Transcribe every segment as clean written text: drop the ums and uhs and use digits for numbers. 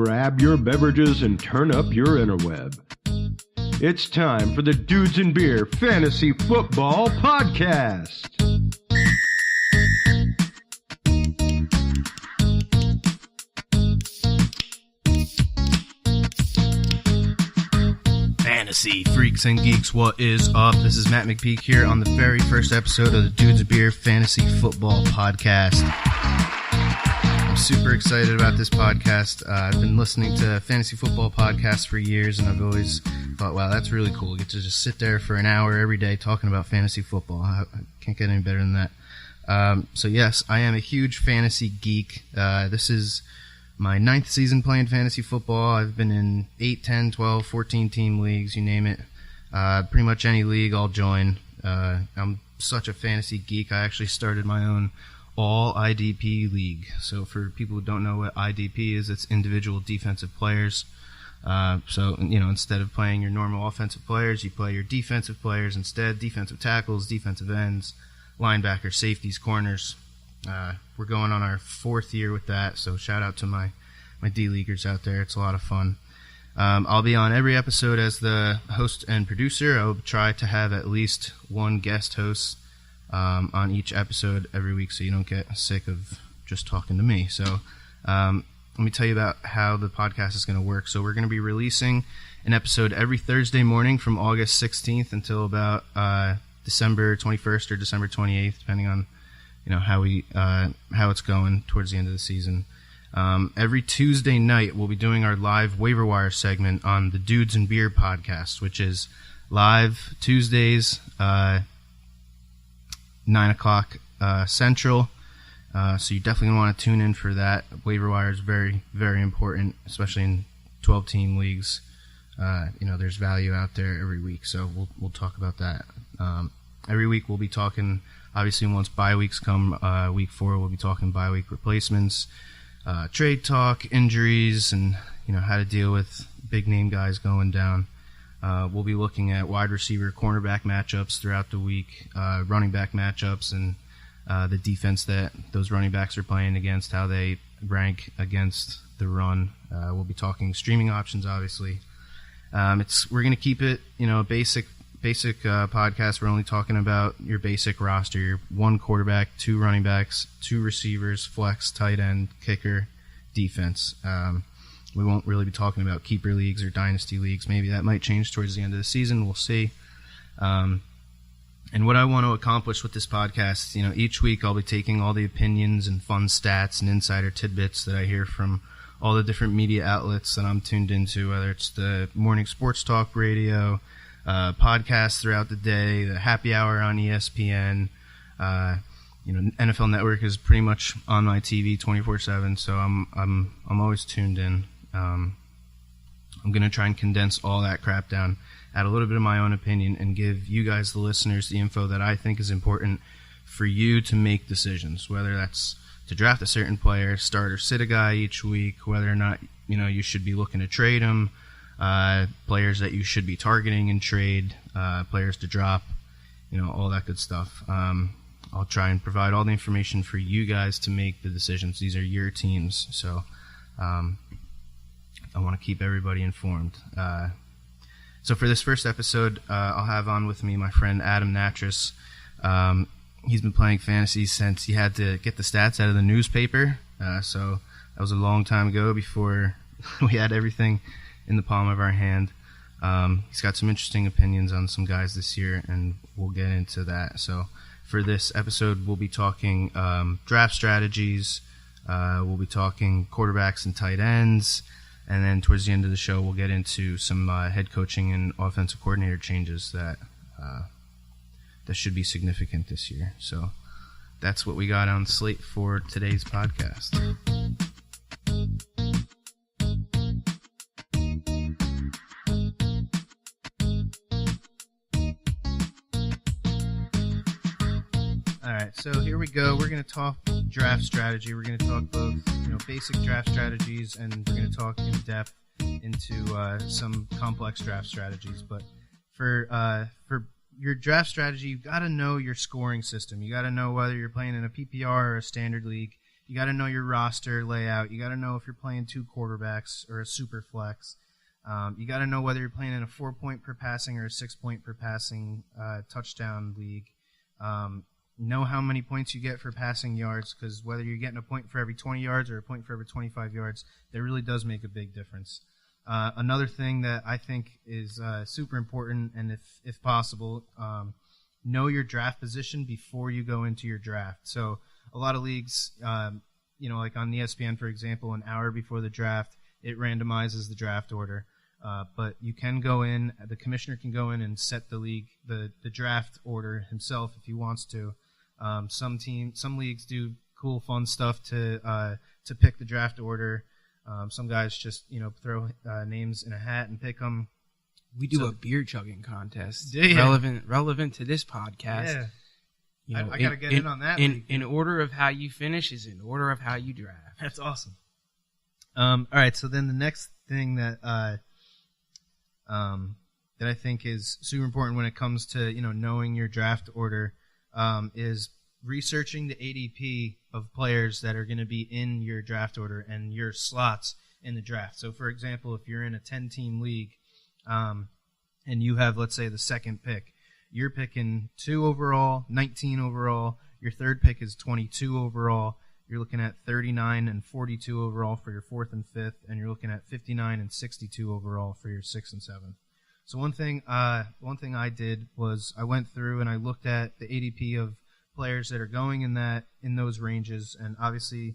grab your beverages and turn up your interweb. It's time for the Dudes and Beer Fantasy Football Podcast. Fantasy freaks and geeks, what is up? This is Matt McPeak here on the very first episode of the Dudes and Beer Fantasy Football Podcast. I'm super excited about this podcast. I've been listening to fantasy football podcasts for years, and I've always thought, wow, that's really cool. I get to just sit there for an hour every day talking about fantasy football. I can't get any better than that. So yes, I am a huge fantasy geek. This is my 9th season playing fantasy football. I've been in 8, 10, 12, 14 team leagues, you name it. Pretty much any league I'll join. I'm such a fantasy geek. I actually started my own all IDP league. So for people who don't know what IDP is, it's individual defensive players. So, instead of playing your normal offensive players, you play your defensive players instead. Defensive tackles, defensive ends, linebackers, safeties, corners. We're going on our 4th year with that, so shout out to my D-leaguers out there. It's a lot of fun. I'll be on every episode as the host and producer. I'll try to have at least one guest host on each episode every week so you don't get sick of just talking to me. So let me tell you about how the podcast is going to work. So we're going to be releasing an episode every Thursday morning from August 16th until about December 21st or December 28th, depending on how it's going towards the end of the season. Every Tuesday night, we'll be doing our live waiver wire segment on the Dudes and Beer podcast, which is live Tuesdays, 9 o'clock Central. So you definitely want to tune in for that. Waiver wire is very, very important, especially in 12-team leagues. There's value out there every week, so we'll talk about that. Every week we'll be talking. Obviously, once bye weeks come, week 4, we'll be talking bye week replacements, trade talk, injuries, and how to deal with big name guys going down. We'll be looking at wide receiver, cornerback matchups throughout the week, running back matchups, and the defense that those running backs are playing against, how they rank against the run. We'll be talking streaming options, obviously. We're going to keep it, a basic podcast. We're only talking about your basic roster, your 1 quarterback, 2 running backs, 2 receivers, flex, tight end, kicker, defense. We won't really be talking about keeper leagues or dynasty leagues. Maybe that might change towards the end of the season. We'll see. And what I want to accomplish with this podcast, each week I'll be taking all the opinions and fun stats and insider tidbits that I hear from all the different media outlets that I'm tuned into, whether it's the morning sports talk radio, podcasts throughout the day, the happy hour on ESPN. NFL Network is pretty much on my TV 24/7, so I'm always tuned in. I'm going to try and condense all that crap down, add a little bit of my own opinion, and give you guys, the listeners, the info that I think is important for you to make decisions, whether that's to draft a certain player, start or sit a guy each week, whether or not you should be looking to trade him, players that you should be targeting in trade, players to drop, all that good stuff. I'll try and provide all the information for you guys to make the decisions. These are your teams, so I want to keep everybody informed. So for this first episode, I'll have on with me my friend Adam Natras. He's been playing fantasy since he had to get the stats out of the newspaper, so that was a long time ago before we had everything in the palm of our hand. He's got some interesting opinions on some guys this year, and we'll get into that. So for this episode, we'll be talking draft strategies, we'll be talking quarterbacks and tight ends, and then towards the end of the show, we'll get into some head coaching and offensive coordinator changes that should be significant this year. So that's what we got on slate for today's podcast. All right, so here we go. We're going to talk draft strategy. We're going to talk both, basic draft strategies, and we're going to talk in depth into some complex draft strategies. But for your draft strategy, you've got to know your scoring system. You got to know whether you're playing in a PPR or a standard league. You got to know your roster layout. You got to know if you're playing 2 quarterbacks or a super flex. You got to know whether you're playing in a 4-point per passing or a 6-point per passing touchdown league. Know how many points you get for passing yards, because whether you're getting a point for every 20 yards or a point for every 25 yards, that really does make a big difference. Another thing that I think is super important, and if possible, know your draft position before you go into your draft. So a lot of leagues, like on ESPN, for example, an hour before the draft, it randomizes the draft order. But you can go in, the commissioner can go in and set the league, the draft order himself if he wants to. Some leagues do cool, fun stuff to pick the draft order. Some guys just, throw names in a hat and pick them. We do a beer chugging contest. Yeah. Relevant to this podcast. Yeah. I got to get in on that. In order of how you finish is in order of how you draft. That's awesome. All right, so then the next thing that I think is super important when it comes to knowing your draft order is researching the ADP of players that are going to be in your draft order and your slots in the draft. So, for example, if you're in a 10-team league and you have, let's say, the second pick, you're picking 2 overall, 19 overall. Your third pick is 22 overall. You're looking at 39 and 42 overall for your 4th and 5th, and you're looking at 59 and 62 overall for your 6th and 7th. So one thing I did was I went through and I looked at the ADP of players that are going in those ranges, and obviously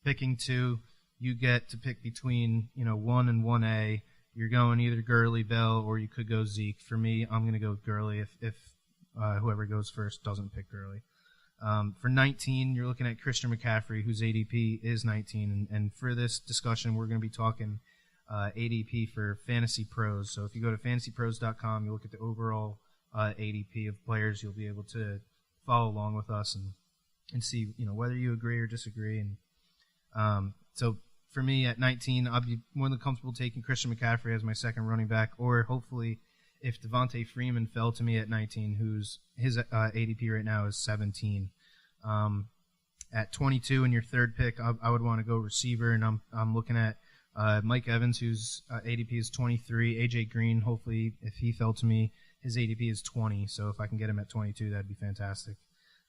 picking 2, you get to pick between 1 and 1A. You're going either Gurley, Bell, or you could go Zeke. For me, I'm going to go Gurley if whoever goes first doesn't pick Gurley. For 19, you're looking at Christian McCaffrey, whose ADP is 19. And for this discussion, we're going to be talking ADP for Fantasy Pros. So if you go to fantasypros.com, you look at the overall ADP of players, you'll be able to follow along with us and see whether you agree or disagree. And so for me at 19, I'll be more than comfortable taking Christian McCaffrey as my second running back, or hopefully if Devontae Freeman fell to me at 19, whose his ADP right now is 17. At 22 in your third pick, I would want to go receiver, and I'm looking at Mike Evans, whose ADP is 23. AJ Green, hopefully if he fell to me, his ADP is 20. So if I can get him at 22, that'd be fantastic.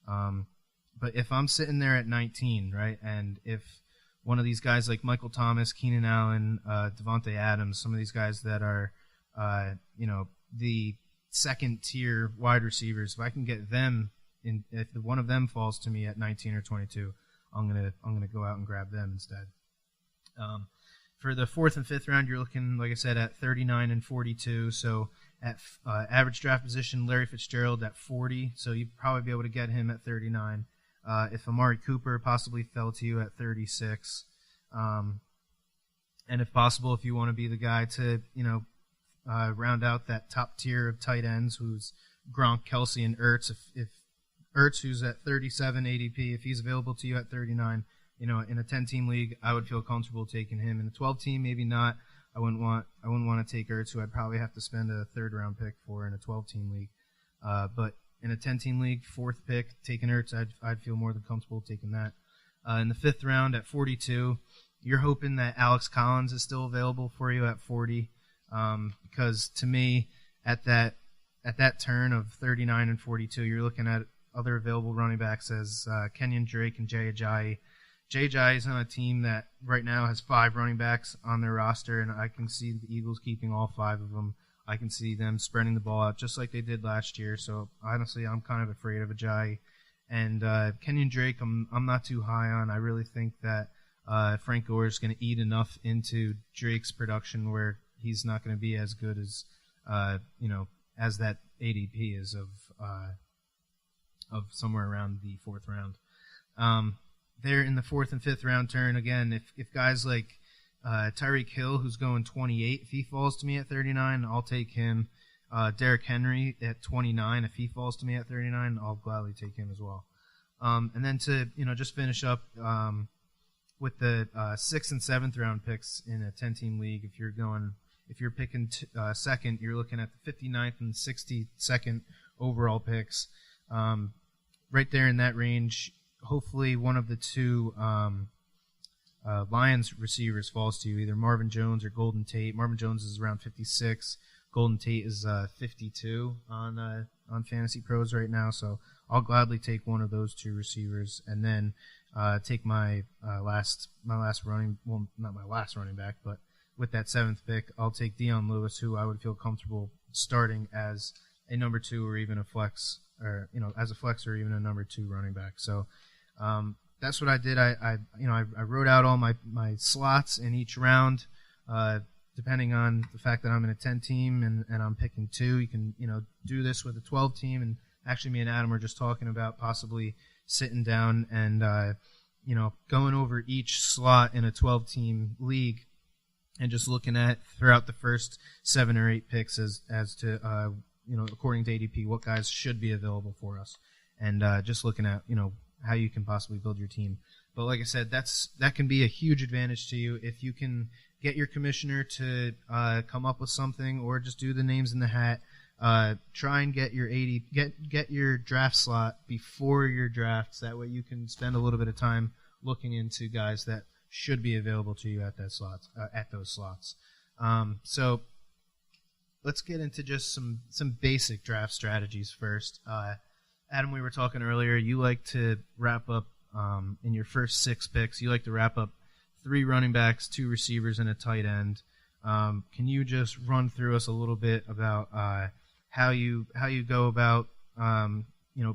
But if I'm sitting there at 19, right, and if one of these guys like Michael Thomas, Keenan Allen, Devontae Adams, some of these guys that are, the second-tier wide receivers, if I can get them, if one of them falls to me at 19 or 22, I'm gonna go out and grab them instead. For the 4th and 5th round, you're looking, like I said, at 39 and 42. So at average draft position, Larry Fitzgerald at 40. So you'd probably be able to get him at 39. If Amari Cooper possibly fell to you at 36. And if possible, if you want to be the guy to, round out that top tier of tight ends, who's Gronk, Kelsey, and Ertz. If Ertz, who's at 37 ADP, if he's available to you at 39, in a 10-team league, I would feel comfortable taking him. In a 12-team, maybe not. I wouldn't want to take Ertz, who I'd probably have to spend a 3rd-round pick for in a 12-team league. But in a 10-team league, 4th pick, taking Ertz, I'd feel more than comfortable taking that. In the 5th round at 42, you're hoping that Alex Collins is still available for you at 40. Because to me, at that turn of 39 and 42, you're looking at other available running backs as Kenyon Drake and Jay Ajayi. Jay Ajayi is on a team that right now has 5 running backs on their roster, and I can see the Eagles keeping all 5 of them. I can see them spreading the ball out just like they did last year. So honestly, I'm kind of afraid of Ajayi. And Kenyon Drake, I'm not too high on. I really think that Frank Gore is going to eat enough into Drake's production where he's not going to be as good as as that ADP is of somewhere around the 4th round. There in the 4th and 5th round turn, again, if guys like Tyreek Hill, who's going 28, if he falls to me at 39, I'll take him. Derrick Henry at 29, if he falls to me at 39, I'll gladly take him as well. And then to just finish up with the 6th and 7th round picks in a 10-team league, if you're picking second, you're looking at the 59th and 62nd overall picks. Right there in that range, hopefully one of the two Lions receivers falls to you, either Marvin Jones or Golden Tate. Marvin Jones is around 56. Golden Tate is 52 on Fantasy Pros right now, so I'll gladly take one of those two receivers, and then take my last running, well, not my last running back, but with that 7th pick, I'll take Dion Lewis, who I would feel comfortable starting as a number 2 or even a flex, or as a flex or even a number 2 running back. So that's what I did. I wrote out all my slots in each round. Depending on the fact that I'm in a 10 team and I'm picking 2, you can do this with a 12 team. And actually, me and Adam were just talking about possibly sitting down and going over each slot in a 12 team league and just looking at throughout the first 7 or 8 picks as to according to ADP, what guys should be available for us, and just looking at how you can possibly build your team. But like I said, that can be a huge advantage to you if you can get your commissioner to come up with something, or just do the names in the hat. Try and get your get your draft slot before your drafts. That way you can spend a little bit of time looking into guys that should be available to you at those slots. So let's get into just some basic draft strategies first. Adam, we were talking earlier, you like to wrap up in your first 6 picks, you like to wrap up 3 running backs, 2 receivers, and a tight end. Can you just run through us a little bit about how you go about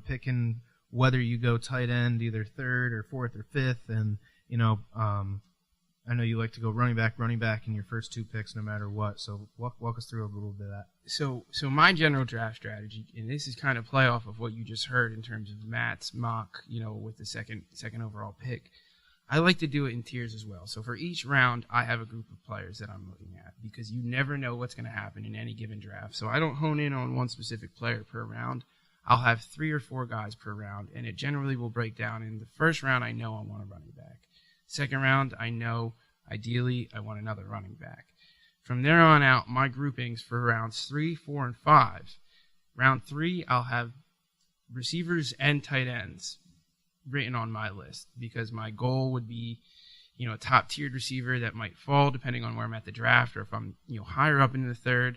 picking whether you go tight end either 3rd or 4th or 5th, and I know you like to go running back in your first 2 picks no matter what. So walk us through a little bit of that. So my general draft strategy, and this is kind of play off of what you just heard in terms of Matt's mock, with the second overall pick. I like to do it in tiers as well. So for each round, I have a group of players that I'm looking at, because you never know what's going to happen in any given draft. So I don't hone in on one specific player per round. I'll have 3 or 4 guys per round, and it generally will break down. In the first round, I know I want a running back. Second round, I know ideally I want another running back. From there on out, my groupings for rounds 3, 4, and 5. Round 3, I'll have receivers and tight ends written on my list, because my goal would be, a top-tiered receiver that might fall depending on where I'm at the draft, or if I'm, higher up into the 3rd,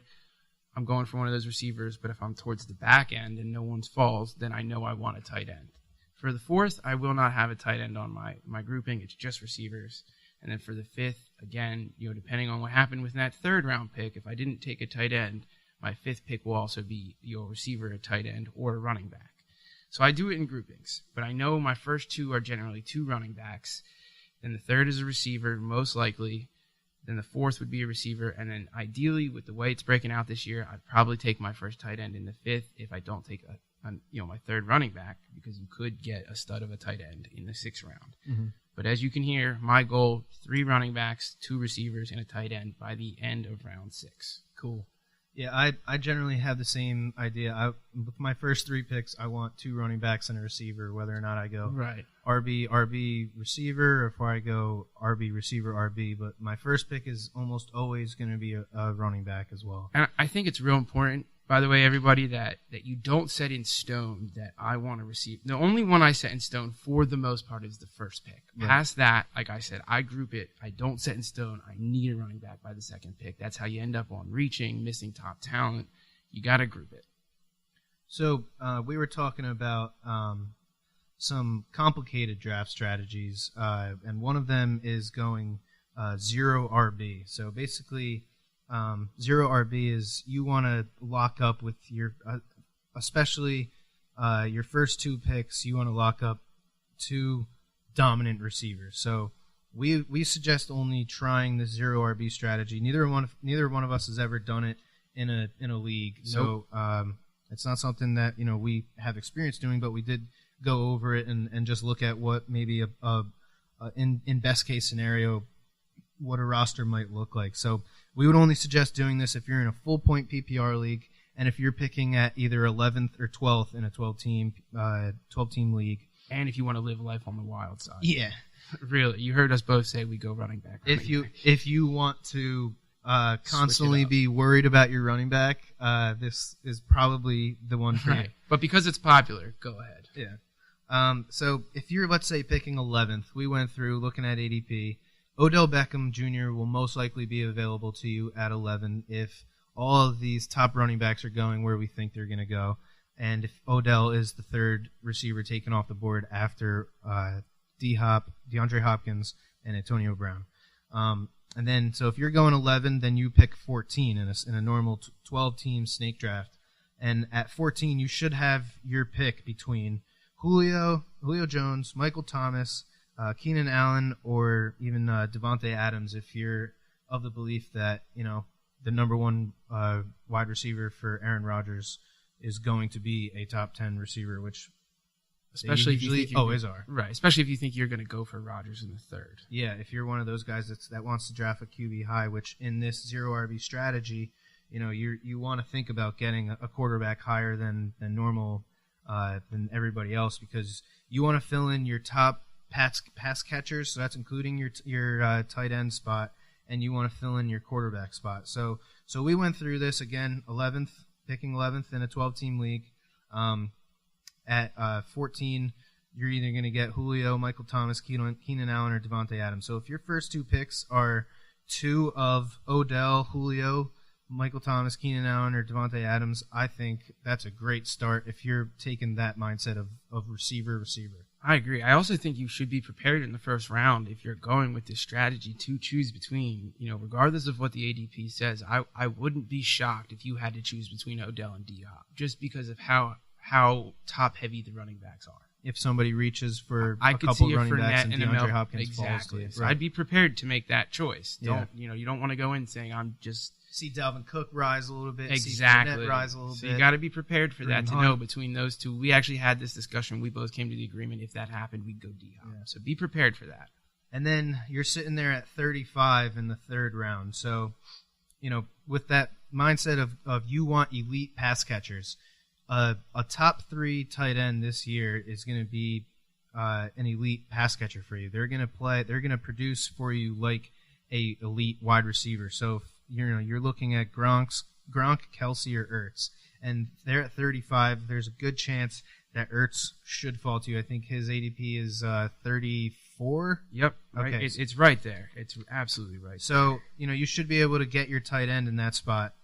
I'm going for one of those receivers. But if I'm towards the back end and no one's falls, then I know I want a tight end. For the 4th, I will not have a tight end on my grouping. It's just receivers. And then for the 5th, again, depending on what happened with that 3rd round pick, if I didn't take a tight end, my 5th pick will also be a receiver, a tight end, or a running back. So I do it in groupings, but I know my first 2 are generally 2 running backs. Then the 3rd is a receiver, most likely. Then the 4th would be a receiver, and then ideally, with the way it's breaking out this year, I'd probably take my first tight end in the 5th if I don't take my 3rd running back, because you could get a stud of a tight end in the 6th round. Mm-hmm. But as you can hear, my goal, 3 running backs, 2 receivers, and a tight end by the end of round 6. Cool. Yeah, I generally have the same idea. With my first 3 picks, I want 2 running backs and a receiver, whether or not I go RB receiver, or if I go RB receiver RB. But my first pick is almost always going to be a running back as well. And I think it's real important, by the way, everybody, that you don't set in stone that I want to receive. The only one I set in stone for the most part is the first pick. Right. Past that, like I said, I group it. I don't set in stone. I need a running back by the 2nd pick. That's how you end up on reaching, missing top talent. You got to group it. So we were talking about some complicated draft strategies, and one of them is going 0 RB. So basically, 0 RB is you want to lock up with your, especially your first 2 picks, you want to lock up 2 dominant receivers. So we suggest only trying the 0 RB strategy. Neither one of us has ever done it in a league. Nope. So it's not something that we have experience doing, but we did go over it and just look at what maybe in best case scenario what a roster might look like. So we would only suggest doing this if you're in a full point PPR league, and if you're picking at either 11th or 12th in a 12 team league. And if you want to live life on the wild side. Yeah. Really, you heard us both say we go running back. If you want to constantly be worried about your running back, this is probably the one for you. But because it's popular, go ahead. Yeah. So if you're, let's say, picking 11th, we went through looking at ADP. Odell Beckham Jr. will most likely be available to you at 11 if all of these top running backs are going where we think they're going to go, and if Odell is the third receiver taken off the board after DeAndre Hopkins, and Antonio Brown. And then, so if you're going 11, then you pick 14 in a normal 12-team snake draft. And at 14, you should have your pick between Julio Jones, Michael Thomas, Keenan Allen, or even Devontae Adams, if you're of the belief that, the number one wide receiver for Aaron Rodgers is going to be a top 10 receiver, which especially if you think always are. Right, especially if you think you're going to go for Rodgers in the third. Yeah, if you're one of those guys that wants to draft a QB high, which in this zero RB strategy, you want to think about getting a quarterback higher than normal than everybody else, because you want to fill in your top pass catchers, so that's including your tight end spot, and you want to fill in your quarterback spot. So we went through this again, picking 11th in a 12-team league. At 14, you're either going to get Julio, Michael Thomas, Keenan Allen, or Devontae Adams. So if your first two picks are two of Odell, Julio, Michael Thomas, Keenan Allen, or Devontae Adams, I think that's a great start if you're taking that mindset of receiver. I agree. I also think you should be prepared in the first round if you're going with this strategy to choose between, regardless of what the ADP says, I wouldn't be shocked if you had to choose between Odell and D-Hop, just because of how top-heavy the running backs are. If somebody reaches for I a could couple see running backs Fournette and and DeAndre Hopkins exactly. falls to So right. I'd be prepared to make that choice. Yeah. You don't want to go in saying I'm just see Dalvin Cook rise a little bit, exactly see Fournette rise a little so bit. You got to be prepared for that to Hunt. know between those two. We actually had this discussion. We both came to the agreement if that happened, we'd go D-Hop. Yeah. So be prepared for that. And then you're sitting there at 35 in the third round. So, with that mindset of you want elite pass catchers, a top 3 tight end this year is going to be an elite pass catcher for you. They're going to produce for you like a elite wide receiver. So if, you're looking at Gronk, Kelsey, or Ertz, and they're at 35. There's a good chance that Ertz should fall to you. I think his ADP is 34. Yep. Right. Okay. It's right there. It's absolutely right. So you should be able to get your tight end in that spot.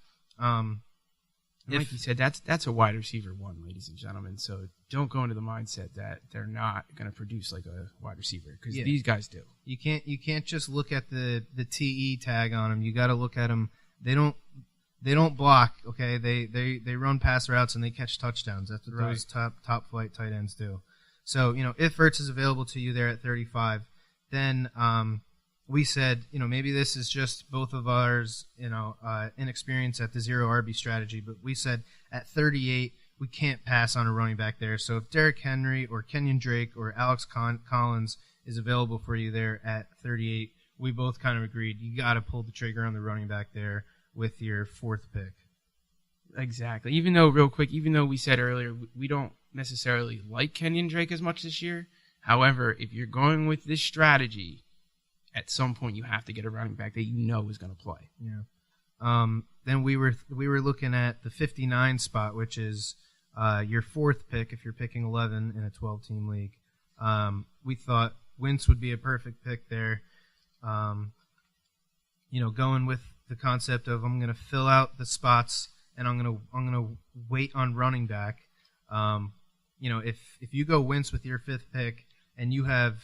Like you said, that's a wide receiver one, ladies and gentlemen. So don't go into the mindset that they're not going to produce like a wide receiver, because these guys do. You can't just look at the TE tag on them. You got to look at them. They don't block. Okay, they run pass routes and they catch touchdowns. That's what those top flight tight ends do. So if Ertz is available to you there at 35, then we said, maybe this is just both of ours, inexperience at the zero RB strategy, but we said at 38, we can't pass on a running back there. So if Derrick Henry or Kenyon Drake or Alex Collins is available for you there at 38, we both kind of agreed you got to pull the trigger on the running back there with your fourth pick. Exactly. Even though we said earlier we don't necessarily like Kenyon Drake as much this year, however, if you're going with this strategy, at some point you have to get a running back that is going to play. Yeah. Then we were looking at the 59 spot, which is your fourth pick if you're picking 11 in a 12-team league. We thought Wentz would be a perfect pick there. Going with the concept of I'm going to fill out the spots and I'm going to wait on running back. If you go Wentz with your fifth pick and you have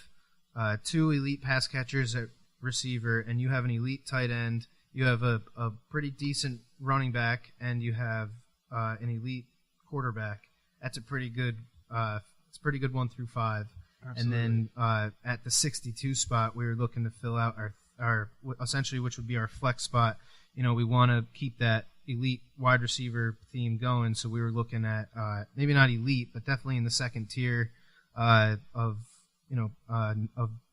2 elite pass catchers at receiver, and you have an elite tight end, you have a pretty decent running back, and you have an elite quarterback. That's a pretty good. It's a pretty good 1 through 5. Absolutely. And then at the 62 spot, we were looking to fill out our essentially, which would be our flex spot. We want to keep that elite wide receiver theme going, so we were looking at maybe not elite, but definitely in the second tier of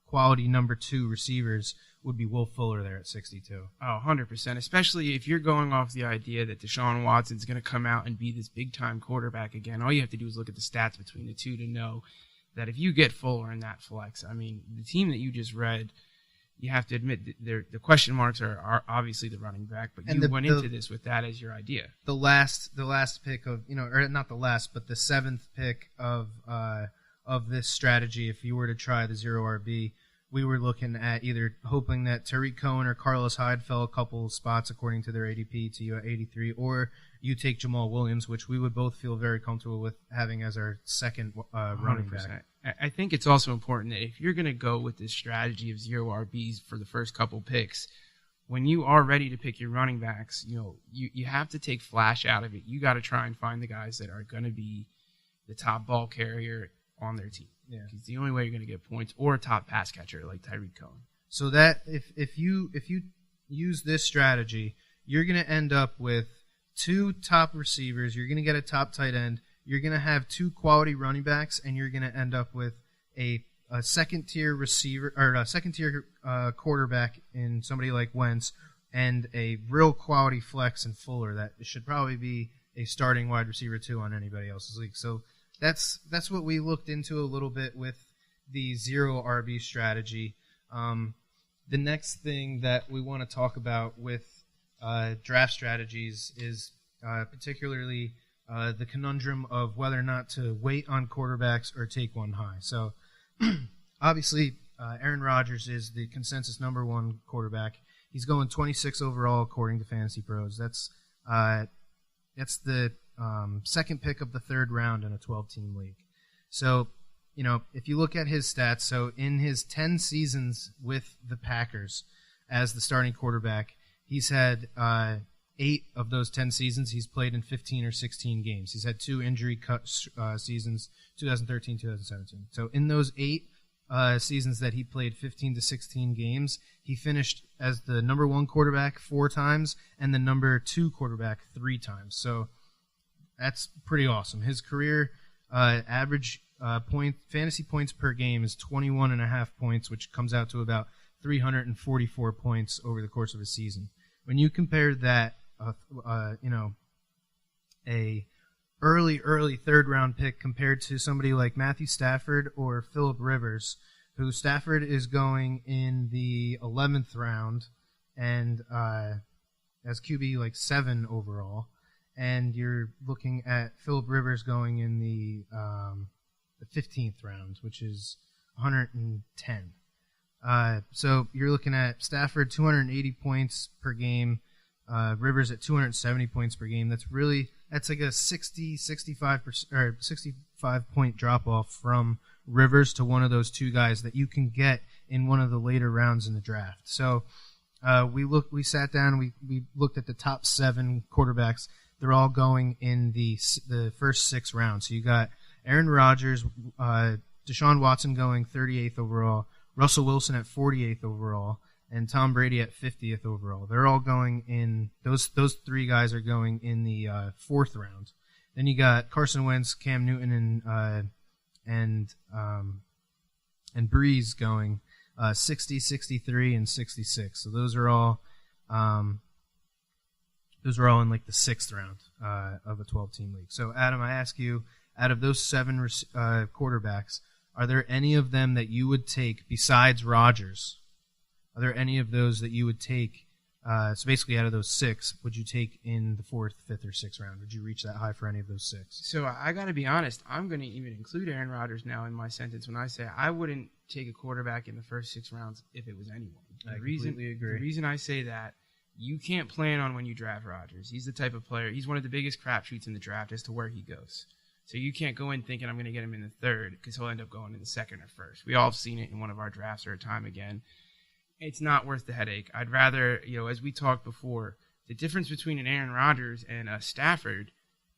quality number 2 receivers would be Will Fuller there at 62. Oh, 100%, especially if you're going off the idea that Deshaun Watson's going to come out and be this big-time quarterback again. All you have to do is look at the stats between the two to know that if you get Fuller in that flex, I mean, the team that you just read, you have to admit the question marks are obviously the running back, but you went into this with that as your idea. The last pick of, or not the last, but the 7th pick of of this strategy, if you were to try the zero RB, we were looking at either hoping that Tariq Cohen or Carlos Hyde fell a couple spots according to their ADP to you at 83, or you take Jamal Williams, which we would both feel very comfortable with having as our second running back. I think it's also important that if you're going to go with this strategy of zero RBs for the first couple picks, when you are ready to pick your running backs, you have to take flash out of it. You got to try and find the guys that are going to be the top ball carrier on their team. Yeah, it's the only way you're going to get points, or a top pass catcher like Tyreek Cohen. So that if you use this strategy, you're going to end up with 2 top receivers. You're going to get a top tight end. You're going to have 2 quality running backs, and you're going to end up with a second tier receiver or a second tier quarterback in somebody like Wentz, and a real quality flex in Fuller that should probably be a starting wide receiver too on anybody else's league. So that's what we looked into a little bit with the zero RB strategy. The next thing that we want to talk about with draft strategies is particularly the conundrum of whether or not to wait on quarterbacks or take one high. So obviously Aaron Rodgers is the consensus number 1 quarterback. He's going 26 overall according to Fantasy Pros. That's the second pick of the 3rd round in a 12-team league. So, if you look at his stats, so in his 10 seasons with the Packers as the starting quarterback, he's had 8 of those 10 seasons he's played in 15 or 16 games. He's had 2 injury cut seasons, 2013, 2017. So in those 8 seasons that he played 15 to 16 games, he finished as the number 1 quarterback 4 times and the number 2 quarterback 3 times. So that's pretty awesome. His career average fantasy points per game is 21.5 points, which comes out to about 344 points over the course of a season. When you compare that, a early 3rd round pick compared to somebody like Matthew Stafford or Phillip Rivers, who Stafford is going in the 11th round and as QB like 7 overall, and you're looking at Phillip Rivers going in the 15th round, which is 110. So you're looking at Stafford 280 points per game, Rivers at 270 points per game. That's like a 65% or 65 point drop off from Rivers to one of those 2 guys that you can get in one of the later rounds in the draft. So we sat down, we looked at the top 7 quarterbacks. They're all going in the first 6 rounds. So you got Aaron Rodgers, Deshaun Watson going 38th overall, Russell Wilson at 48th overall, and Tom Brady at 50th overall. They're all going in, those 3 guys are going in the 4th round. Then you got Carson Wentz, Cam Newton, and Breeze going 60, 63, and 66. So those are all in like the 6th round of a 12-team league. So Adam, I ask you, out of those 7 quarterbacks, are there any of them that you would take besides Rodgers? Are there any of those that you would take? So basically, out of those 6, would you take in the 4th, 5th, or 6th round? Would you reach that high for any of those 6? So I got to be honest. I'm going to even include Aaron Rodgers now in my sentence when I say I wouldn't take a quarterback in the first 6 rounds if it was anyone. I completely agree. The reason I say that, you can't plan on when you draft Rodgers. He's the type of player. He's one of the biggest crapshoots in the draft as to where he goes. So you can't go in thinking I'm going to get him in the 3rd because he'll end up going in the 2nd or 1st. We all have seen it in one of our drafts or a time again. It's not worth the headache. I'd rather, as we talked before, the difference between an Aaron Rodgers and a Stafford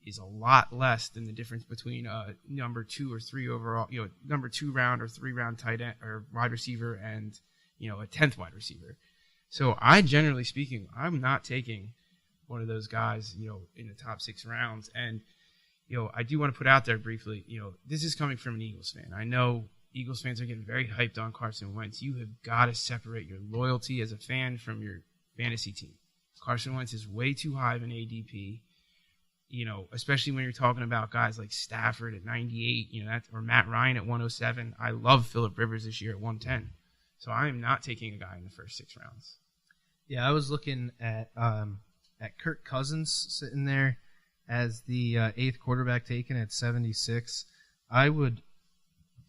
is a lot less than the difference between a number 2 or 3 overall, number 2 round or 3 round tight end or wide receiver and, a 10th wide receiver. So generally speaking, I'm not taking one of those guys, in the top 6 rounds. And, I do want to put out there briefly, this is coming from an Eagles fan. I know Eagles fans are getting very hyped on Carson Wentz. You have got to separate your loyalty as a fan from your fantasy team. Carson Wentz is way too high of an ADP, especially when you're talking about guys like Stafford at 98, or Matt Ryan at 107. I love Phillip Rivers this year at 110. So I am not taking a guy in the first 6 rounds. Yeah, I was looking at Kirk Cousins sitting there as the 8th quarterback taken at 76. I would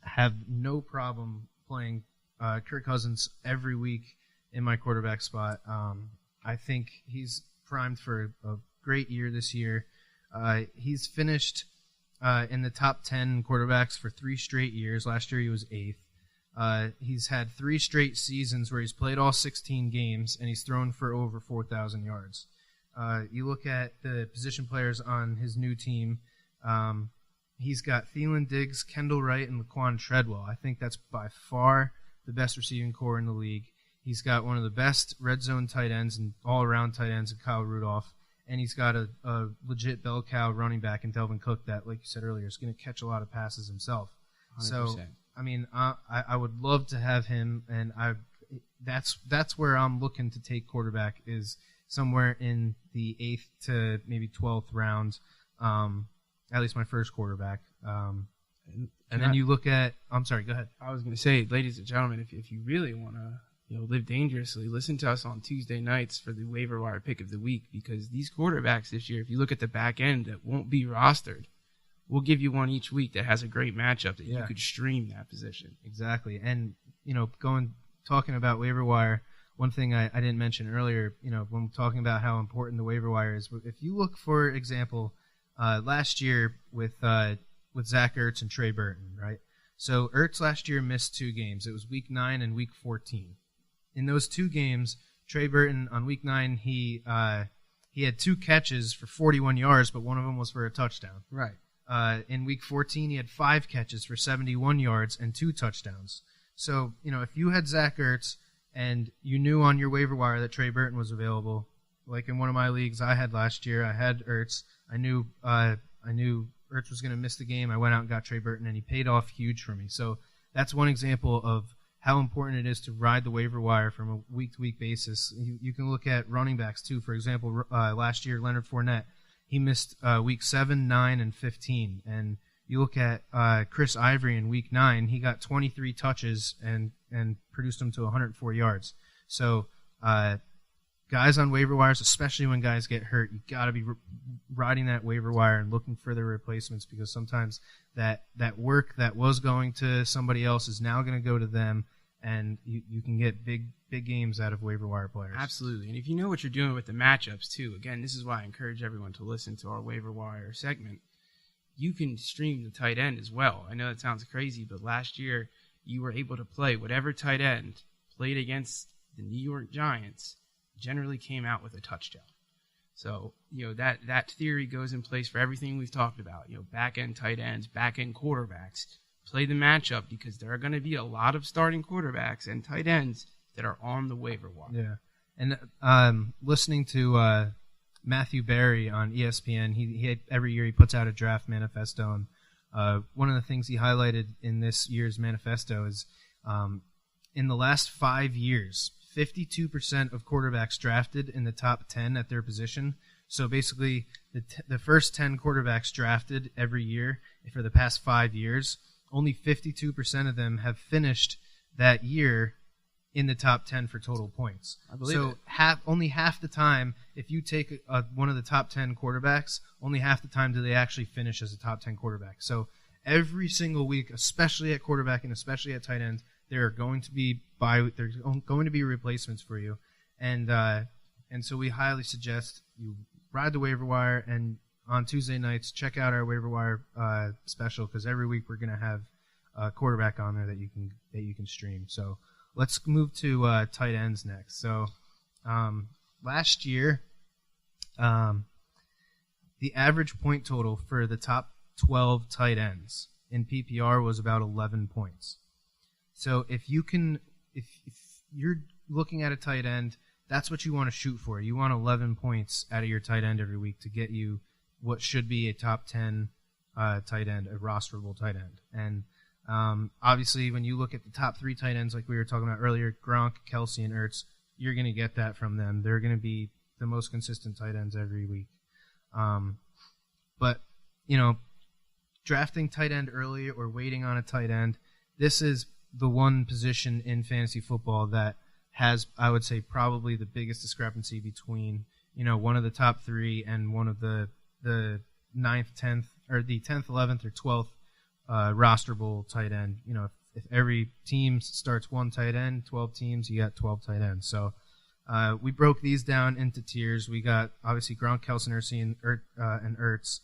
have no problem playing Kirk Cousins every week in my quarterback spot. I think he's primed for a great year this year. He's finished in the top 10 quarterbacks for 3 straight years. Last year he was 8th. He's had 3 straight seasons where he's played all 16 games, and he's thrown for over 4,000 yards. You look at the position players on his new team, he's got Thielen, Diggs, Kendall Wright, and Laquan Treadwell. I think that's by far the best receiving core in the league. He's got one of the best red zone tight ends and all-around tight ends in Kyle Rudolph. And he's got a legit bell cow running back in Delvin Cook that, like you said earlier, is going to catch a lot of passes himself. 100%. So, I mean, I would love to have him, and that's where I'm looking to take quarterback, is somewhere in the 8th to maybe 12th round, at least my first quarterback. And then you look at – I'm sorry, go ahead. I was going to say, ladies and gentlemen, if you really want to live dangerously, listen to us on Tuesday nights for the waiver wire pick of the week, because these quarterbacks this year, if you look at the back end that won't be rostered, we'll give you one each week that has a great matchup that you could stream that position. Exactly. And, talking about waiver wire, one thing I didn't mention earlier, when talking about how important the waiver wire is, if you look, for example, last year with Zach Ertz and Trey Burton, right? So Ertz last year missed 2 games. It was week 9 and week 14. In those 2 games, Trey Burton on week 9, he had 2 catches for 41 yards, but one of them was for a touchdown. Right. In week 14, he had 5 catches for 71 yards and 2 touchdowns. So, if you had Zach Ertz and you knew on your waiver wire that Trey Burton was available, like in one of my leagues I had last year, I had Ertz. I knew Ertz was going to miss the game. I went out and got Trey Burton, and he paid off huge for me. So that's one example of how important it is to ride the waiver wire from a week-to-week basis. You can look at running backs, too. For example, last year, Leonard Fournette, he missed week 7, 9, and 15. And you look at Chris Ivory in week 9, he got 23 touches and produced them to 104 yards. So guys on waiver wires, especially when guys get hurt, you got to be riding that waiver wire and looking for the replacements, because sometimes that work that was going to somebody else is now going to go to them, and you can get big games out of waiver wire players. Absolutely. And if you know what you're doing with the matchups, too, again, this is why I encourage everyone to listen to our waiver wire segment. You can stream the tight end as well. I know that sounds crazy, but last year you were able to play whatever tight end played against the New York Giants generally came out with a touchdown. So, that theory goes in place for everything we've talked about. Back-end tight ends, back-end quarterbacks. Play the matchup, because there are going to be a lot of starting quarterbacks and tight ends that are on the waiver wire. Yeah. And listening to Matthew Berry on ESPN, he every year he puts out a draft manifesto, and one of the things he highlighted in this year's manifesto is in the last 5 years, 52% of quarterbacks drafted in the top 10 at their position. So basically, the first 10 quarterbacks drafted every year for the past 5 years, only 52% of them have finished that year in the top 10 for total points. I believe it. Only half the time, if you take one of the top 10 quarterbacks, only half the time do they actually finish as a top 10 quarterback. So every single week, especially at quarterback and especially at tight end, there are going to be replacements for you, and so we highly suggest you ride the waiver wire, and on Tuesday nights check out our waiver wire special, because every week we're going to have a quarterback on there that you can stream. So let's move to tight ends next. So last year, the average point total for the top 12 tight ends in PPR was about 11 points. So if you're looking at a tight end, that's what you want to shoot for. You want 11 points out of your tight end every week to get you what should be a top 10 tight end, a rosterable tight end. And obviously, when you look at the top 3 tight ends, like we were talking about earlier, Gronk, Kelsey, and Ertz, you're going to get that from them. They're going to be the most consistent tight ends every week. But drafting tight end early or waiting on a tight end, this is the one position in fantasy football that has, I would say, probably the biggest discrepancy between, one of the top 3 and one of the 9th, 10th, or the 10th, 11th, or rosterable tight end. You know, if every team starts one tight end, 12 teams, you got 12 tight ends. So we broke these down into tiers. We got obviously Gronk, Kelce, and Ertz,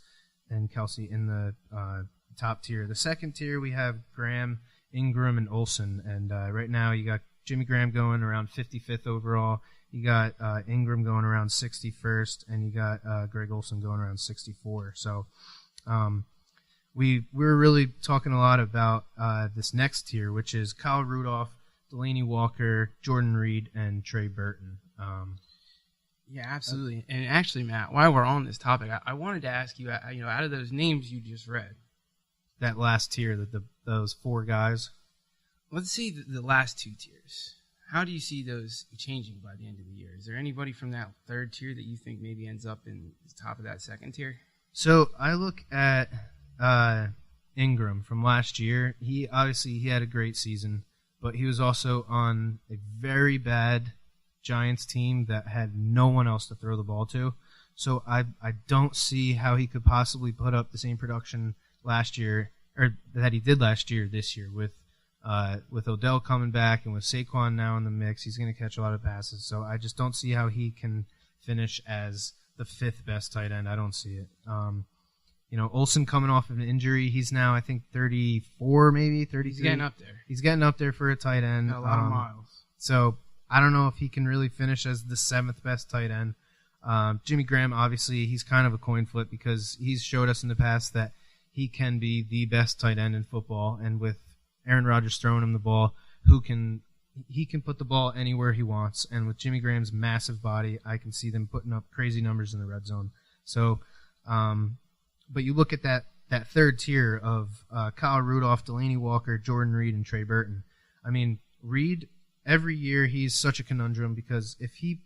and Kelce in the top tier. The second tier we have Graham, Ingram, and Olsen. And right now you got Jimmy Graham going around 55th overall. You got Ingram going around 61st, and you got Greg Olsen going around 64. So we're really talking a lot about this next tier, which is Kyle Rudolph, Delaney Walker, Jordan Reed, and Trey Burton. Yeah, absolutely. And actually, Matt, while we're on this topic, I wanted to ask you, out of those names you just read, that last tier, those four guys. Let's see the last two tiers. How do you see those changing by the end of the year? Is there anybody from that third tier that you think maybe ends up in the top of that second tier? So I look at Ingram from last year. He had a great season, but he was also on a very bad Giants team that had no one else to throw the ball to. So I don't see how he could possibly put up the same production last year, or that he did last year, this year with Odell coming back and with Saquon now in the mix. He's going to catch a lot of passes. So I just don't see how he can finish as the fifth best tight end. I don't see it. Olsen coming off of an injury. He's now, I think, 34, maybe 33. He's getting up there. He's getting up there for a tight end. Got a lot of miles. So I don't know if he can really finish as the seventh best tight end. Jimmy Graham, obviously, he's kind of a coin flip because he's showed us in the past that he can be the best tight end in football. And with Aaron Rodgers throwing him the ball, he can put the ball anywhere he wants. And with Jimmy Graham's massive body, I can see them putting up crazy numbers in the red zone. So, but you look at that third tier of Kyle Rudolph, Delaney Walker, Jordan Reed, and Trey Burton. I mean, Reed, every year he's such a conundrum because if he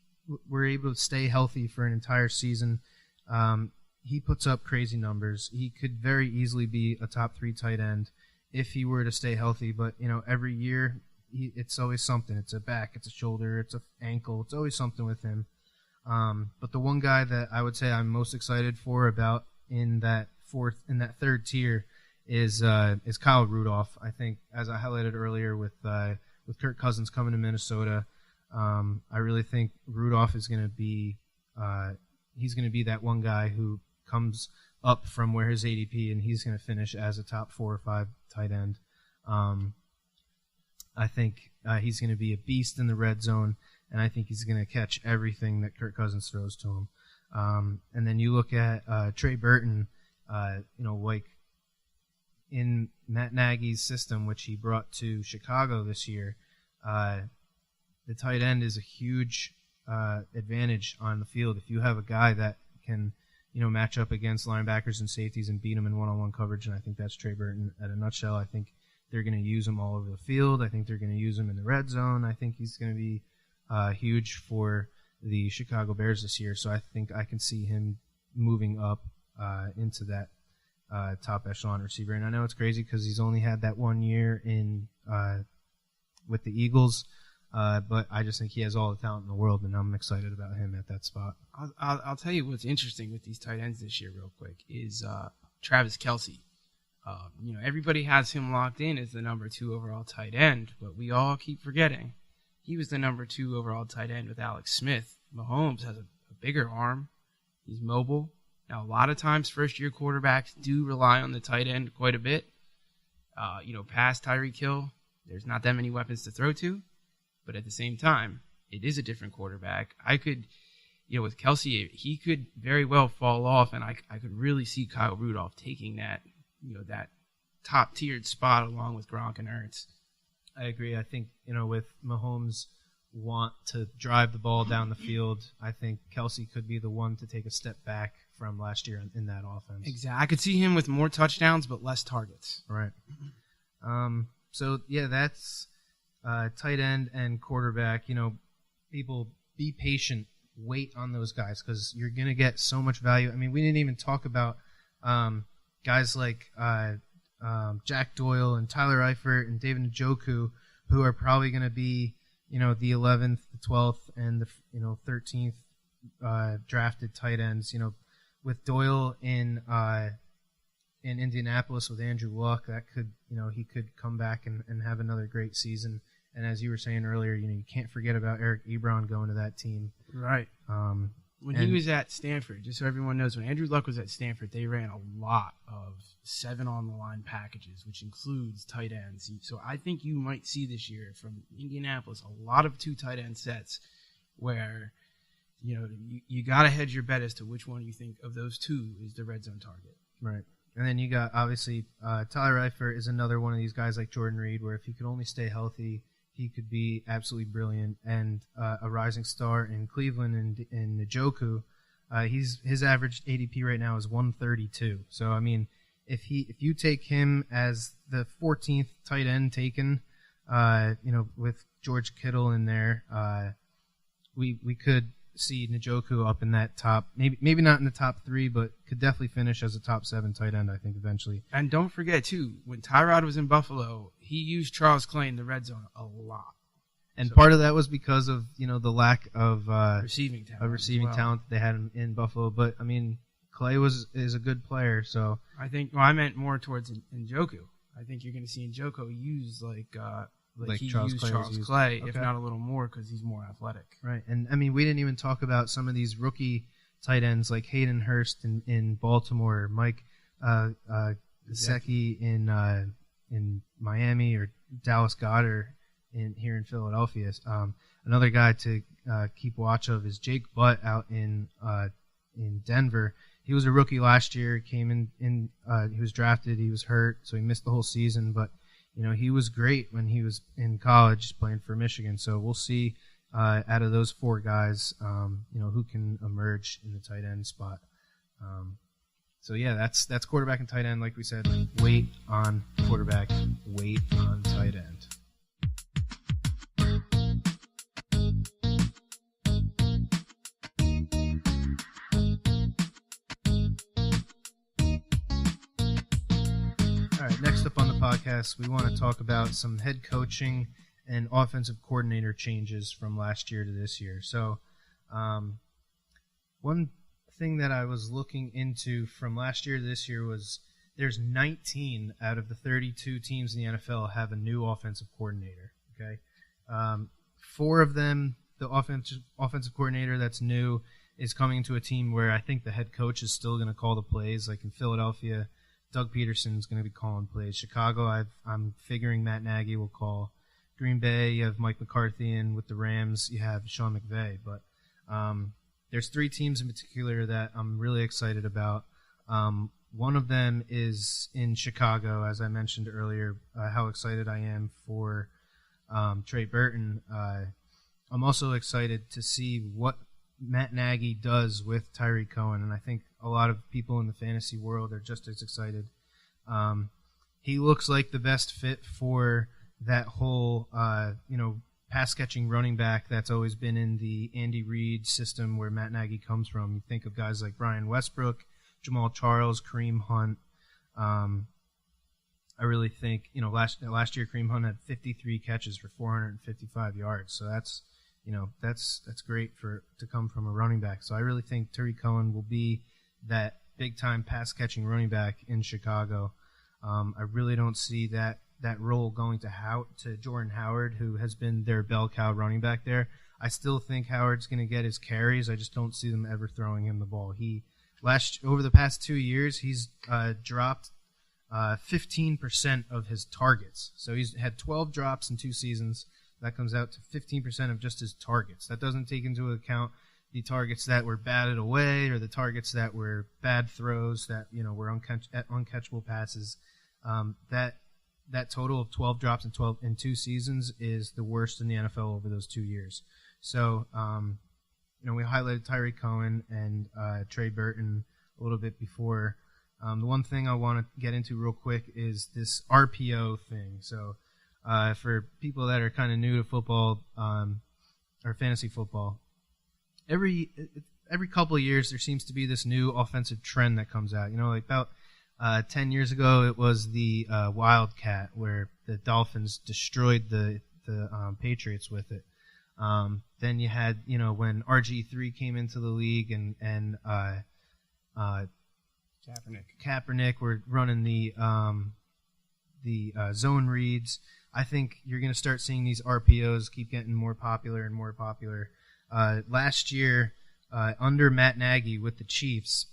were able to stay healthy for an entire season, he puts up crazy numbers. He could very easily be a top 3 tight end if he were to stay healthy. But, every year it's always something. It's a back, it's a shoulder, it's an ankle. It's always something with him. But the one guy that I would say I'm most excited for about in that third tier is Kyle Rudolph. I think, as I highlighted earlier with Kirk Cousins coming to Minnesota, I really think Rudolph is going to be he's going to be that one guy who comes up from where his ADP, and he's going to finish as a top 4 or 5 tight end. I think he's going to be a beast in the red zone, and I think he's going to catch everything that Kirk Cousins throws to him. And then you look at Trey Burton, like in Matt Nagy's system, which he brought to Chicago this year, the tight end is a huge advantage on the field. If you have a guy that can, match up against linebackers and safeties and beat them in one-on-one coverage, and I think that's Trey Burton at a nutshell. I think they're going to use him all over the field. I think they're going to use him in the red zone. I think he's going to be huge for the Chicago Bears this year. So I think I can see him moving up into that top echelon receiver. And I know it's crazy because he's only had that 1 year in with the Eagles, but I just think he has all the talent in the world, and I'm excited about him at that spot. I'll tell you what's interesting with these tight ends this year real quick is Travis Kelce. Everybody has him locked in as the number 2 overall tight end, but we all keep forgetting he was the number 2 overall tight end with Alex Smith. Mahomes has a bigger arm. He's mobile. Now, a lot of times first-year quarterbacks do rely on the tight end quite a bit. Past Tyreek Hill, there's not that many weapons to throw to. But at the same time, it is a different quarterback. I could, with Kelce, he could very well fall off, and I could really see Kyle Rudolph taking that, that top-tiered spot along with Gronk and Ertz. I agree. I think, with Mahomes want to drive the ball down the field, I think Kelce could be the one to take a step back from last year in that offense. Exactly. I could see him with more touchdowns but less targets. Right. So, yeah, that's tight end and quarterback. People be patient, wait on those guys because you're going to get so much value. I mean, we didn't even talk about guys like Jack Doyle and Tyler Eifert and David Njoku, who are probably going to be, the 11th, the 12th, and the 13th drafted tight ends. With Doyle in in Indianapolis with Andrew Luck, that could, he could come back and have another great season. And as you were saying earlier, you can't forget about Eric Ebron going to that team. Right. When he was at Stanford, just so everyone knows, when Andrew Luck was at Stanford, they ran a lot of 7-on-the-line packages, which includes tight ends. So I think you might see this year from Indianapolis a lot of 2 tight end sets where, you got to hedge your bet as to which one you think of those 2 is the red zone target. Right. And then you got, obviously, Tyler Eifert is another one of these guys like Jordan Reed, where if he could only stay healthy, he could be absolutely brilliant, and a rising star in Cleveland in Njoku. His average ADP right now is 132. So I mean, if you take him as the 14th tight end taken, with George Kittle in there, we could see Njoku up in that top, maybe not in the top 3, but could definitely finish as a top 7 tight end, I think, eventually. And don't forget, too, when Tyrod was in Buffalo, he used Charles Clay in the red zone a lot. And part of that was because of, the lack of receiving talent they had in Buffalo. But, I mean, Clay is a good player, so. I think, I meant more towards Njoku. I think you're going to see Njoku use like he Charles used Clay Charles used. Clay, Okay. if not a little more, because he's more athletic. Right, and I mean, we didn't even talk about some of these rookie tight ends like Hayden Hurst in Baltimore, Mike Gesicki in Miami, or Dallas Goedert here in Philadelphia. Another guy to keep watch of is Jake Butt out in Denver. He was a rookie last year. Came in. He was drafted. He was hurt, so he missed the whole season, but. He was great when he was in college playing for Michigan. So we'll see out of those 4 guys, who can emerge in the tight end spot. So yeah, that's quarterback and tight end. Like we said, wait on quarterback, wait on tight end. All right, next up on the podcast, we want to talk about some head coaching and offensive coordinator changes from last year to this year. So one thing that I was looking into from last year to this year was there's 19 out of the 32 teams in the NFL have a new offensive coordinator. Okay, 4 of them, the offensive coordinator that's new is coming to a team where I think the head coach is still going to call the plays. Like in Philadelphia, Doug Peterson's going to be calling plays. Chicago, I'm figuring Matt Nagy will call. Green Bay, you have Mike McCarthy, and with the Rams, you have Sean McVay. But there's 3 teams in particular that I'm really excited about. One of them is in Chicago, as I mentioned earlier, how excited I am for Trey Burton. I'm also excited to see what Matt Nagy does with Tyreek Cohen, and I think a lot of people in the fantasy world are just as excited. He looks like the best fit for that whole, pass-catching running back that's always been in the Andy Reid system where Matt Nagy comes from. You think of guys like Brian Westbrook, Jamal Charles, Kareem Hunt. I really think, last year Kareem Hunt had 53 catches for 455 yards, so that's great to come from a running back. So I really think Tyreek Cohen will be that big-time pass-catching running back in Chicago. I really don't see that role going to Jordan Howard, who has been their bell cow running back there. I still think Howard's going to get his carries. I just don't see them ever throwing him the ball. Over the past 2 years, he's dropped 15% of his targets. So he's had 12 drops in 2 seasons. That comes out to 15% of just his targets. That doesn't take into account the targets that were batted away or the targets that were bad throws that were uncatchable passes. That total of 12 drops in 2 seasons is the worst in the NFL over those 2 years. So we highlighted Tyreek Cohen and Trey Burton a little bit before. The one thing I want to get into real quick is this RPO thing. So for people that are kind of new to football or fantasy football, every couple of years there seems to be this new offensive trend that comes out. Like about 10 years ago, it was the Wildcat, where the Dolphins destroyed the Patriots with it. Then you had, when RG3 came into the league and Kaepernick. We're running the zone reads. I think you're going to start seeing these RPOs keep getting more popular and more popular. Last year, under Matt Nagy with the Chiefs,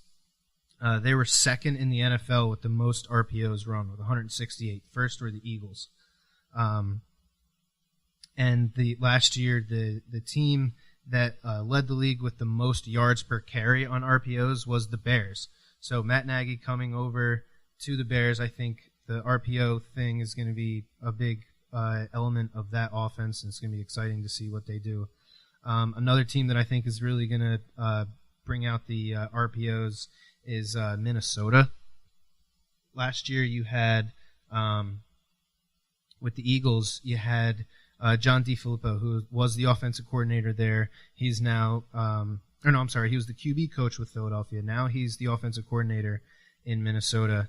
they were second in the NFL with the most RPOs run, with 168. First were the Eagles. And last year, the team that led the league with the most yards per carry on RPOs was the Bears. So Matt Nagy coming over to the Bears, I think the RPO thing is going to be a big element of that offense, and it's going to be exciting to see what they do. Another team that I think is really going to bring out the RPOs is Minnesota. Last year you had, with the Eagles, you had John DeFilippo, who was the offensive coordinator there. He's now, he was the QB coach with Philadelphia. Now he's the offensive coordinator in Minnesota.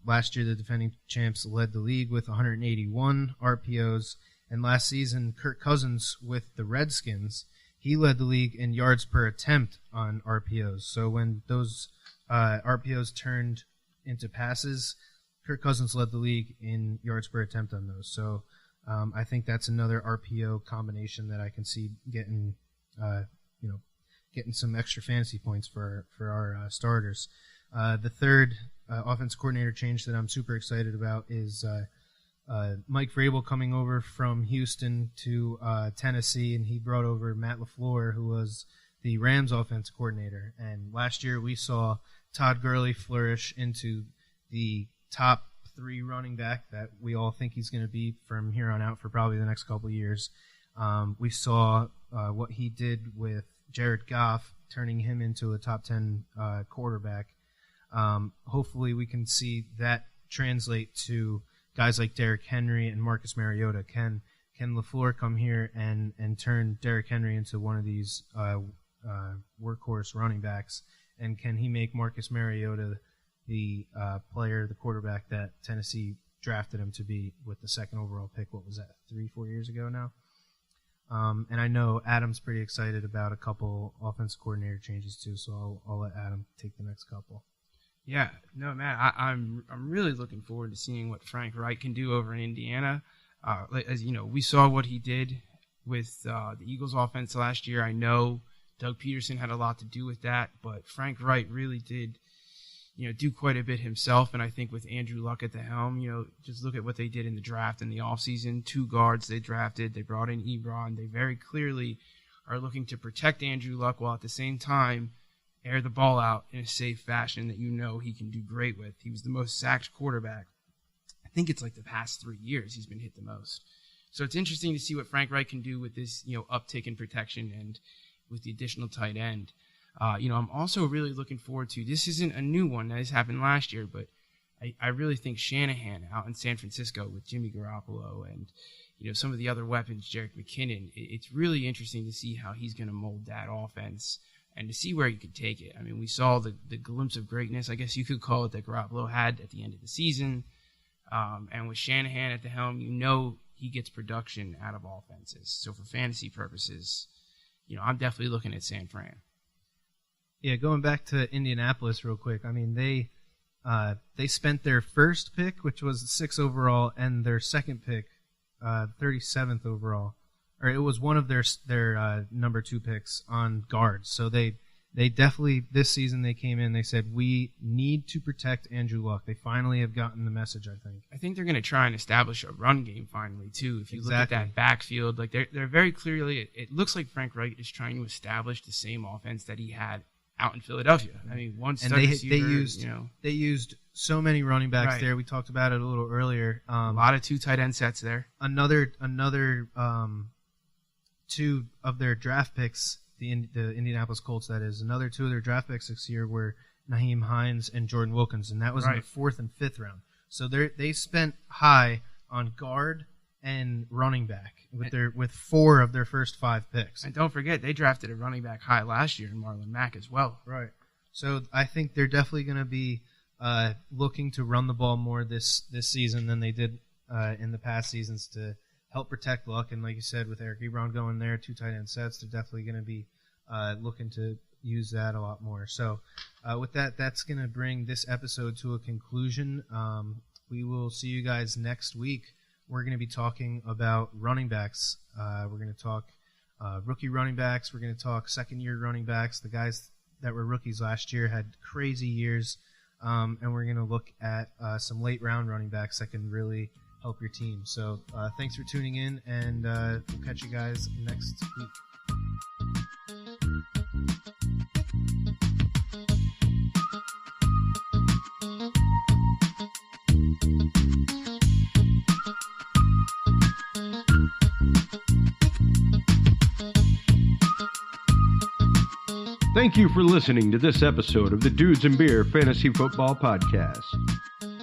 Last year, the defending champs led the league with 181 RPOs. And last season, Kirk Cousins with the Redskins, he led the league in yards per attempt on RPOs. So when those RPOs turned into passes, Kirk Cousins led the league in yards per attempt on those. So I think that's another RPO combination that I can see getting some extra fantasy points for our starters. The third offense coordinator change that I'm super excited about is Mike Vrabel coming over from Houston to Tennessee, and he brought over Matt LaFleur, who was the Rams offense coordinator. And last year we saw Todd Gurley flourish into the top 3 running back that we all think he's going to be from here on out for probably the next couple of years. We saw what he did with Jared Goff, turning him into a top 10 quarterback. Hopefully we can see that translate to guys like Derrick Henry and Marcus Mariota. Can LaFleur come here and turn Derrick Henry into one of these workhorse running backs? And can he make Marcus Mariota the quarterback that Tennessee drafted him to be with the second overall pick? What was that, 3-4 years ago now? And I know Adam's pretty excited about a couple offensive coordinator changes too, so I'll let Adam take the next couple. Yeah, no, Matt, I'm really looking forward to seeing what Frank Reich can do over in Indiana. As you know, we saw what he did with the Eagles offense last year. I know Doug Peterson had a lot to do with that, but Frank Reich really did, do quite a bit himself. And I think with Andrew Luck at the helm, just look at what they did in the draft in the offseason. 2 guards they drafted. They brought in Ebron. They very clearly are looking to protect Andrew Luck while at the same time air the ball out in a safe fashion that he can do great with. He was the most sacked quarterback. I think it's like the past 3 years he's been hit the most. So it's interesting to see what Frank Reich can do with this, uptick in protection and with the additional tight end. I'm also really looking forward to, this isn't a new one, this happened last year, but I really think Shanahan out in San Francisco with Jimmy Garoppolo and, some of the other weapons, Jerick McKinnon, it's really interesting to see how he's going to mold that offense and to see where he could take it. I mean, we saw the glimpse of greatness, I guess you could call it, that Garoppolo had at the end of the season. And with Shanahan at the helm, he gets production out of offenses. So for fantasy purposes, I'm definitely looking at San Fran. Yeah, going back to Indianapolis real quick. I mean, they spent their first pick, which was 6th overall, and their second pick, 37th overall. Or it was one of their number 2 picks on guards. So they definitely, this season they came in, they said, we need to protect Andrew Luck. They finally have gotten the message, I think. I think they're going to try and establish a run game finally, too. If you look at that backfield, like they're very clearly, it looks like Frank Reich is trying to establish the same offense that he had out in Philadelphia. I mean, they used so many running backs there. We talked about it a little earlier. A lot of 2 tight end sets there. Another 2 of their draft picks, the Indianapolis Colts, that is, another 2 of their draft picks this year were Nyheim Hines and Jordan Wilkins, and that was in the 4th and 5th round. So they spent high on guard and running back with 4 of their first 5 picks. And don't forget, they drafted a running back high last year in Marlon Mack as well. Right. So I think they're definitely going to be looking to run the ball more this season than they did in the past seasons to help protect Luck. And like you said, with Eric Ebron going there, 2 tight end sets, they're definitely going to be looking to use that a lot more. So with that, that's going to bring this episode to a conclusion. We will see you guys next week. We're going to be talking about running backs. We're going to talk rookie running backs. We're going to talk second-year running backs. The guys that were rookies last year had crazy years. And we're going to look at some late-round running backs that can really help your team. So thanks for tuning in, and we'll catch you guys next week. Thank you for listening to this episode of the Dudes and Beer Fantasy Football Podcast.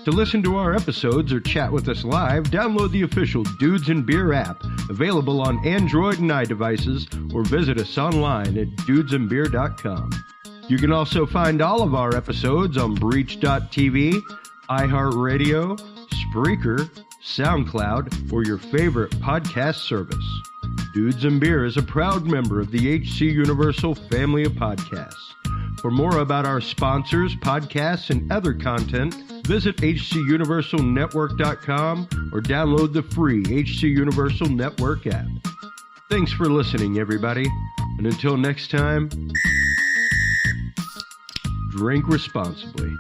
To listen to our episodes or chat with us live, download the official Dudes and Beer app, available on Android and iDevices, or visit us online at dudesandbeer.com. You can also find all of our episodes on Breach.tv, iHeartRadio, Spreaker, SoundCloud, or your favorite podcast service. Dudes and Beer is a proud member of the HC Universal family of podcasts. For more about our sponsors, podcasts, and other content, visit hcuniversalnetwork.com or download the free HC Universal Network app. Thanks for listening, everybody. And until next time, drink responsibly.